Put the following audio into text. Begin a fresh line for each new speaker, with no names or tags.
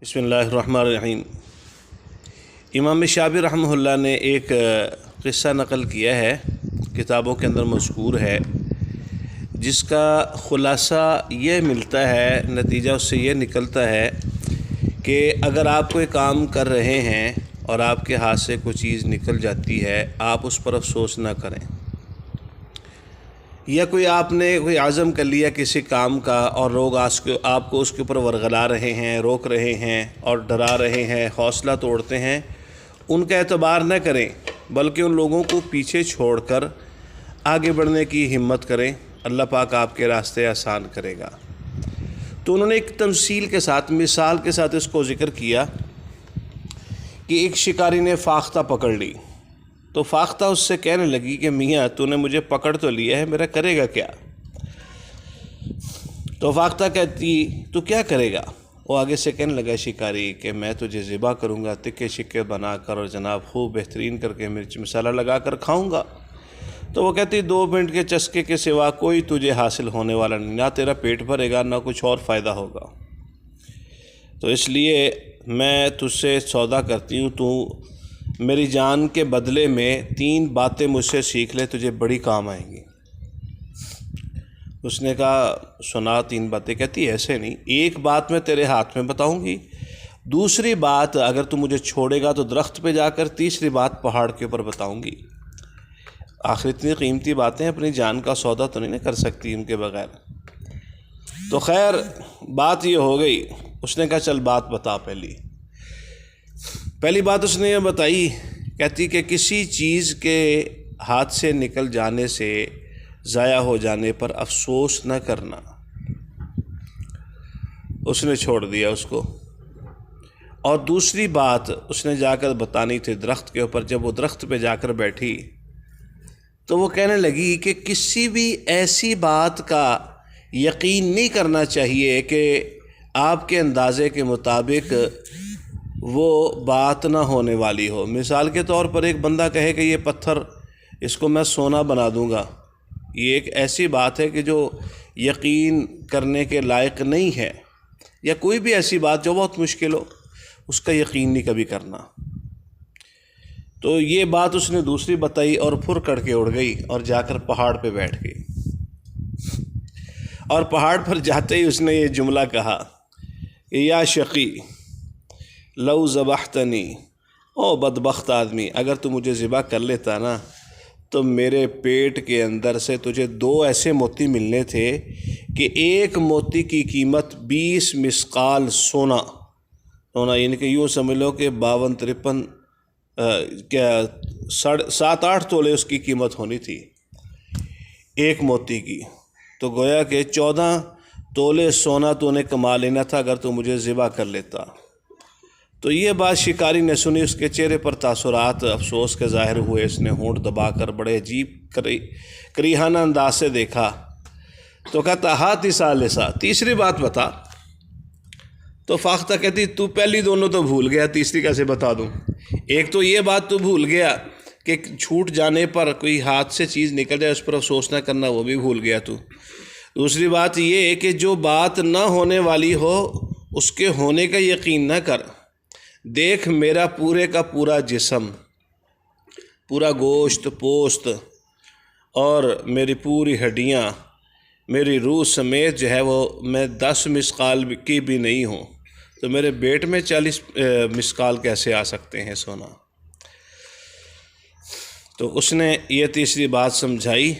بسم اللہ الرحمن الرحیم۔ امام شافعی رحمہ اللہ نے ایک قصہ نقل کیا ہے، کتابوں کے اندر مذکور ہے، جس کا خلاصہ یہ ملتا ہے، نتیجہ اس سے یہ نکلتا ہے کہ اگر آپ کوئی کام کر رہے ہیں اور آپ کے ہاتھ سے کوئی چیز نکل جاتی ہے، آپ اس پر افسوس نہ کریں، یا آپ نے کوئی عزم کر لیا کسی کام کا اور لوگ آپ کو اس کے اوپر ورغلا رہے ہیں، روک رہے ہیں اور ڈرا رہے ہیں، حوصلہ توڑتے ہیں، ان کا اعتبار نہ کریں، بلکہ ان لوگوں کو پیچھے چھوڑ کر آگے بڑھنے کی ہمت کریں۔ اللہ پاک آپ کے راستے آسان کرے گا۔ تو انہوں نے ایک تمثیل کے ساتھ، مثال کے ساتھ اس کو ذکر کیا کہ ایک شکاری نے فاختہ پکڑ لی، تو فاختہ اس سے کہنے لگی کہ میاں تو نے مجھے پکڑ تو لیا ہے، میرا کرے گا کیا؟ تو فاختہ کہتی تو کیا کرے گا؟ وہ آگے سے کہنے لگا شکاری کہ میں تجھے ذبح کروں گا، تکے شکے بنا کر اور جناب خوب بہترین کر کے مرچ مسالہ لگا کر کھاؤں گا۔ تو وہ کہتی 2 منٹ کے چسکے کے سوا کوئی تجھے حاصل ہونے والا نہیں، نہ تیرا پیٹ بھرے گا نہ کچھ اور فائدہ ہوگا، تو اس لیے میں تجھ سے سودا کرتی ہوں، تو میری جان کے بدلے میں 3 باتیں مجھ سے سیکھ لے، تجھے بڑی کام آئیں گی۔ اس نے کہا سنا 3 باتیں۔ کہتی ایسے نہیں، ایک بات میں تیرے ہاتھ میں بتاؤں گی، دوسری بات اگر تو مجھے چھوڑے گا تو درخت پہ جا کر، تیسری بات پہاڑ کے اوپر بتاؤں گی۔ آخر اتنی قیمتی باتیں اپنی جان کا سودا تو نہیں کر سکتی ان کے بغیر۔ تو خیر بات یہ ہو گئی، اس نے کہا چل بات بتا۔ پہلی بات اس نے یہ بتائی، کہتی کہ کسی چیز کے ہاتھ سے نکل جانے سے، ضائع ہو جانے پر افسوس نہ کرنا۔ اس نے چھوڑ دیا اس کو۔ اور دوسری بات اس نے جا کر بتانی تھی درخت کے اوپر۔ جب وہ درخت پہ جا کر بیٹھی تو وہ کہنے لگی کہ کسی بھی ایسی بات کا یقین نہیں کرنا چاہیے کہ آپ کے اندازے کے مطابق وہ بات نہ ہونے والی ہو۔ مثال کے طور پر ایک بندہ کہے کہ یہ پتھر، اس کو میں سونا بنا دوں گا، یہ ایک ایسی بات ہے کہ جو یقین کرنے کے لائق نہیں ہے، یا کوئی بھی ایسی بات جو بہت مشکل ہو، اس کا یقین نہیں کبھی کرنا۔ تو یہ بات اس نے دوسری بتائی اور پھر کر کے اڑ گئی اور جا کر پہاڑ پہ بیٹھ گئی۔ اور پہاڑ پر جاتے ہی اس نے یہ جملہ کہا کہ یا شقی لو ذبحتنی، او بدبخت آدمی، اگر تو مجھے ذبح کر لیتا نا تو میرے پیٹ کے اندر سے تجھے 2 ایسے موتی ملنے تھے کہ ایک موتی کی قیمت 20 مثقال سونا، یعنی کہ یوں سمجھ لو کہ 52-53 کیا 7-8 تولے اس کی قیمت ہونی تھی ایک موتی کی۔ تو گویا کہ 14 تولے سونا تو نے کما لینا تھا اگر تو مجھے ذبح کر لیتا۔ تو یہ بات شکاری نے سنی، اس کے چہرے پر تاثرات افسوس کے ظاہر ہوئے، اس نے ہونٹ دبا کر بڑے عجیب کریہانہ انداز سے دیکھا، تو کہتا ہاتھ ثالثہ، تیسری بات بتا۔ تو فاختہ کہتی تو پہلی دونوں تو بھول گیا، تیسری کیسے بتا دوں؟ ایک تو یہ بات تو بھول گیا کہ چھوٹ جانے پر کوئی ہاتھ سے چیز نکل جائے اس پر افسوس نہ کرنا، وہ بھی بھول گیا تو۔ دوسری بات یہ ہے کہ جو بات نہ ہونے والی ہو اس کے ہونے کا یقین نہ کر۔ دیکھ میرا پورے کا پورا جسم، پورا گوشت پوست اور میری پوری ہڈیاں، میری روح سمیت جو ہے وہ میں 10 مثقال کی بھی نہیں ہوں، تو میرے پیٹ میں 40 مثقال کیسے آ سکتے ہیں سونا؟ تو اس نے یہ تیسری بات سمجھائی۔